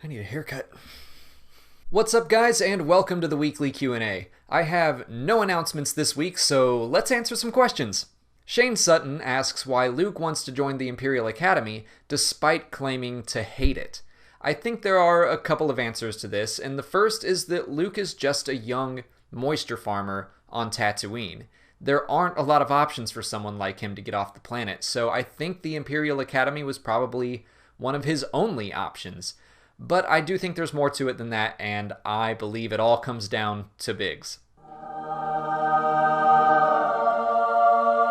I need a haircut. What's up, guys, and welcome to the weekly Q&A. I have no announcements this week, so let's answer some questions. Shane Sutton asks why Luke wants to join the Imperial Academy despite claiming to hate it. I think there are a couple of answers to this, and the first is that Luke is just a young moisture farmer on Tatooine. There aren't a lot of options for someone like him to get off the planet, so I think the Imperial Academy was probably one of his only options. But I do think there's more to it than that, and I believe it all comes down to Biggs.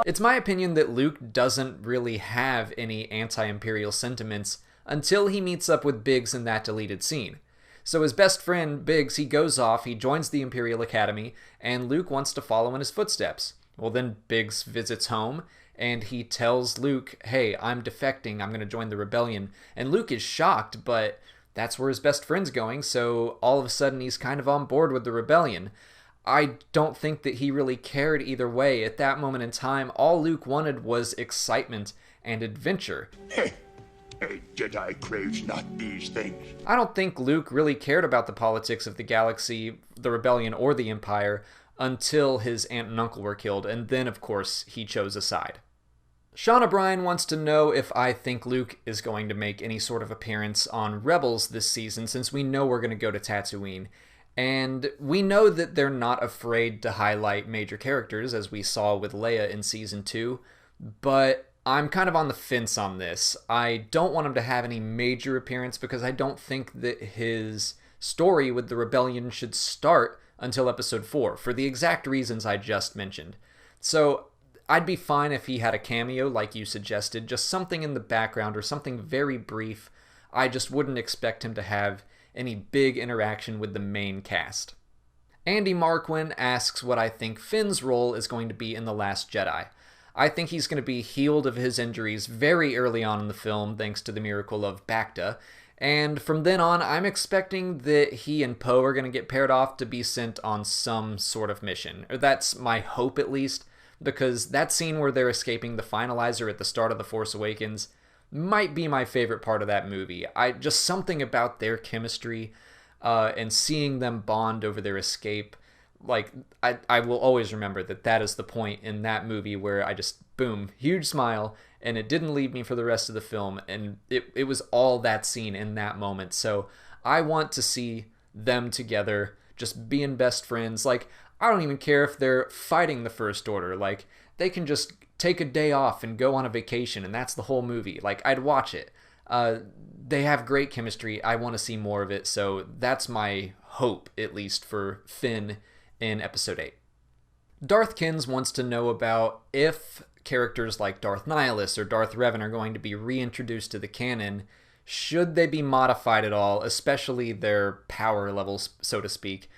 It's my opinion that Luke doesn't really have any anti-Imperial sentiments until he meets up with Biggs in that deleted scene. So his best friend, Biggs, he goes off, he joins the Imperial Academy, and Luke wants to follow in his footsteps. Well, then Biggs visits home, and he tells Luke, hey, I'm defecting, I'm going to join the rebellion. And Luke is shocked, but that's where his best friend's going, so all of a sudden he's kind of on board with the rebellion. I don't think that he really cared either way. At that moment in time, all Luke wanted was excitement and adventure. A Jedi craves not these things. I don't think Luke really cared about the politics of the galaxy, the rebellion, or the Empire until his aunt and uncle were killed, and then, of course, he chose a side. Sean O'Brien wants to know if I think Luke is going to make any sort of appearance on Rebels this season, since we know we're going to go to Tatooine. And we know that they're not afraid to highlight major characters, as we saw with Leia in Season 2, but I'm kind of on the fence on this. I don't want him to have any major appearance because I don't think that his story with the rebellion should start until Episode 4, for the exact reasons I just mentioned. So I'd be fine if he had a cameo like you suggested, just something in the background or something very brief. I just wouldn't expect him to have any big interaction with the main cast. Andy Marquin asks what I think Finn's role is going to be in The Last Jedi. I think he's going to be healed of his injuries very early on in the film thanks to the miracle of Bacta, and from then on I'm expecting that he and Poe are going to get paired off to be sent on some sort of mission. Or that's my hope, at least, because that scene where they're escaping the Finalizer at the start of The Force Awakens might be my favorite part of that movie. Just something about their chemistry and seeing them bond over their escape. Like, I will always remember that is the point in that movie where I just, boom, huge smile, and it didn't leave me for the rest of the film, and it was all that scene in that moment. So I want to see them together, just being best friends. Like, I don't even care if they're fighting the First Order. Like, they can just take a day off and go on a vacation, and that's the whole movie. Like, I'd watch it. They have great chemistry. I want to see more of it, so that's my hope, at least, for Finn in Episode 8. Darth Kins wants to know about if characters like Darth Nihilus or Darth Revan are going to be reintroduced to the canon. Should they be modified at all, especially their power levels, so to speak?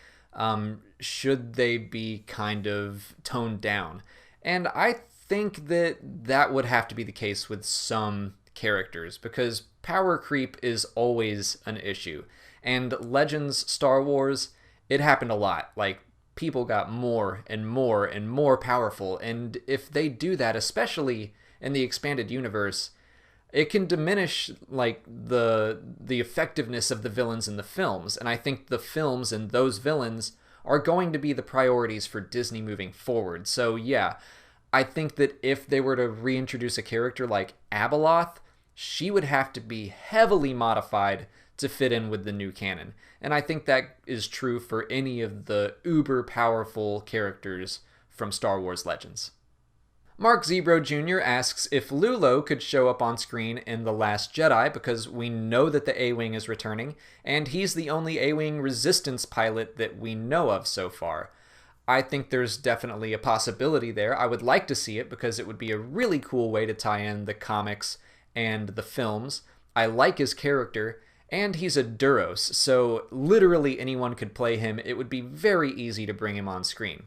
Should they be kind of toned down? And I think that would have to be the case with some characters, because power creep is always an issue. And Legends Star Wars, it happened a lot. Like, people got more and more and more powerful, and if they do that, especially in the expanded universe, it can diminish like the effectiveness of the villains in the films. And I think the films and those villains are going to be the priorities for Disney moving forward. So yeah, I think that if they were to reintroduce a character like Abeloth, she would have to be heavily modified to fit in with the new canon. And I think that is true for any of the uber powerful characters from Star Wars Legends. Mark Zebro Jr. asks if Lulo could show up on screen in The Last Jedi, because we know that the A-Wing is returning, and he's the only A-Wing Resistance pilot that we know of so far. I think there's definitely a possibility there. I would like to see it because it would be a really cool way to tie in the comics and the films. I like his character, and he's a Duros, so literally anyone could play him. It would be very easy to bring him on screen.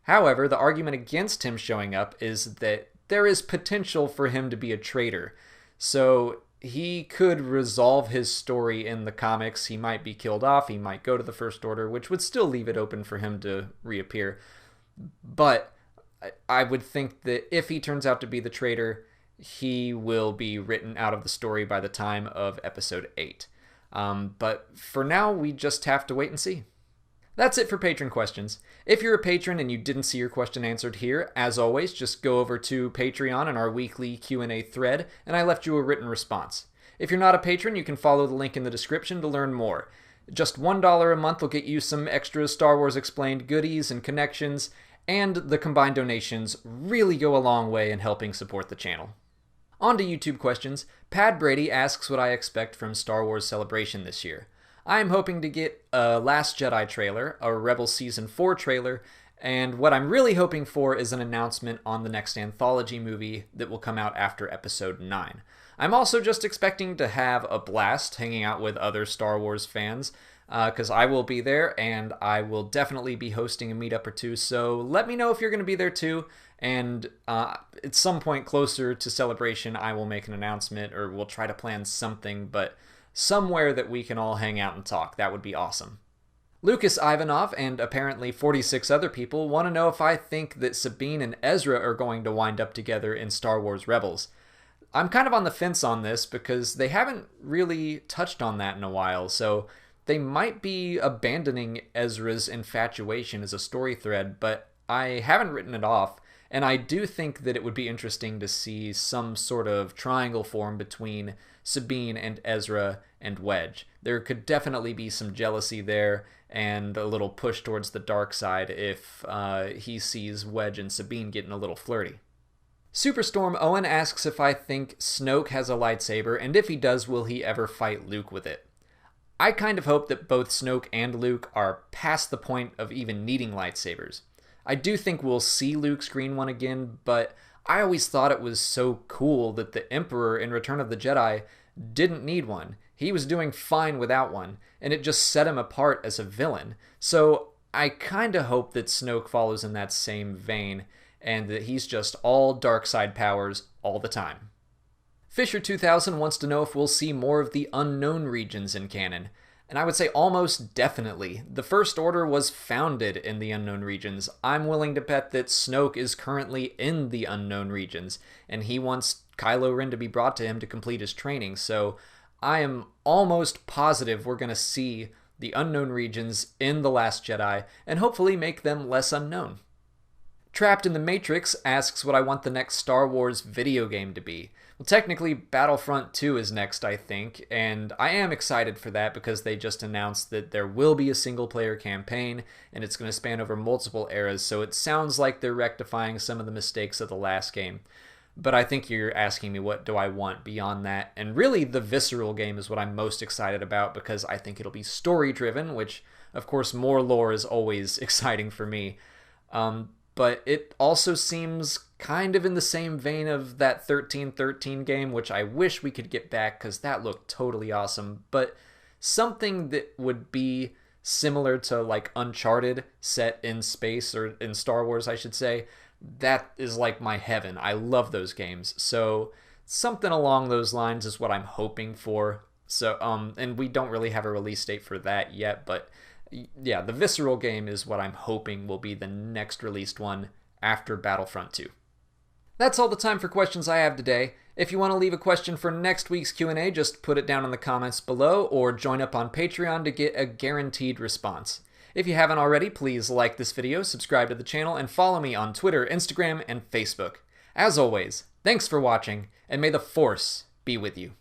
However, the argument against him showing up is that there is potential for him to be a traitor. So he could resolve his story in the comics. He might be killed off, he might go to the First Order, which would still leave it open for him to reappear. But I would think that if he turns out to be the traitor, he will be written out of the story by the time of Episode 8. But for now, we just have to wait and see. That's it for patron questions. If you're a patron and you didn't see your question answered here, as always, just go over to Patreon and our weekly Q&A thread, and I left you a written response. If you're not a patron, you can follow the link in the description to learn more. Just $1 a month will get you some extra Star Wars Explained goodies and connections, and the combined donations really go a long way in helping support the channel. On to YouTube questions. Pad Brady asks what I expect from Star Wars Celebration this year. I am hoping to get a Last Jedi trailer, a Rebels Season 4 trailer, and what I'm really hoping for is an announcement on the next anthology movie that will come out after Episode 9. I'm also just expecting to have a blast hanging out with other Star Wars fans, because I will be there, and I will definitely be hosting a meetup or two, so let me know if you're going to be there too, and at some point closer to Celebration, I will make an announcement, or we'll try to plan something, but somewhere that we can all hang out and talk. That would be awesome. Lucas Ivanov and apparently 46 other people want to know if I think that Sabine and Ezra are going to wind up together in Star Wars Rebels. I'm kind of on the fence on this because they haven't really touched on that in a while, so they might be abandoning Ezra's infatuation as a story thread, but I haven't written it off, and I do think that it would be interesting to see some sort of triangle form between Sabine and Ezra and Wedge. There could definitely be some jealousy there and a little push towards the dark side if he sees Wedge and Sabine getting a little flirty. Superstorm Owen asks if I think Snoke has a lightsaber, and if he does, will he ever fight Luke with it? I kind of hope that both Snoke and Luke are past the point of even needing lightsabers. I do think we'll see Luke's green one again, but I always thought it was so cool that the Emperor in Return of the Jedi didn't need one. He was doing fine without one, and it just set him apart as a villain. So I kind of hope that Snoke follows in that same vein, and that he's just all dark side powers all the time. Fisher 2000 wants to know if we'll see more of the unknown regions in canon, and I would say almost definitely. The First Order was founded in the unknown regions. I'm willing to bet that Snoke is currently in the unknown regions, and he wants Kylo Ren to be brought to him to complete his training, so I am almost positive we're going to see the unknown regions in The Last Jedi, and hopefully make them less unknown. Trapped in the Matrix asks what I want the next Star Wars video game to be. Well, technically, Battlefront 2 is next, I think, and I am excited for that because they just announced that there will be a single-player campaign, and it's going to span over multiple eras, so it sounds like they're rectifying some of the mistakes of the last game. But I think you're asking me what do I want beyond that, and really the Visceral game is what I'm most excited about because I think it'll be story-driven, which, of course, more lore is always exciting for me. But it also seems kind of in the same vein of that 1313 game, which I wish we could get back because that looked totally awesome. But something that would be similar to like Uncharted set in space, or in Star Wars, I should say, that is like my heaven. I love those games. So something along those lines is what I'm hoping for. So, and we don't really have a release date for that yet, but yeah, the Visceral game is what I'm hoping will be the next released one after Battlefront 2. That's all the time for questions I have today. If you want to leave a question for next week's Q&A, just put it down in the comments below or join up on Patreon to get a guaranteed response. If you haven't already, please like this video, subscribe to the channel, and follow me on Twitter, Instagram, and Facebook. As always, thanks for watching, and may the Force be with you.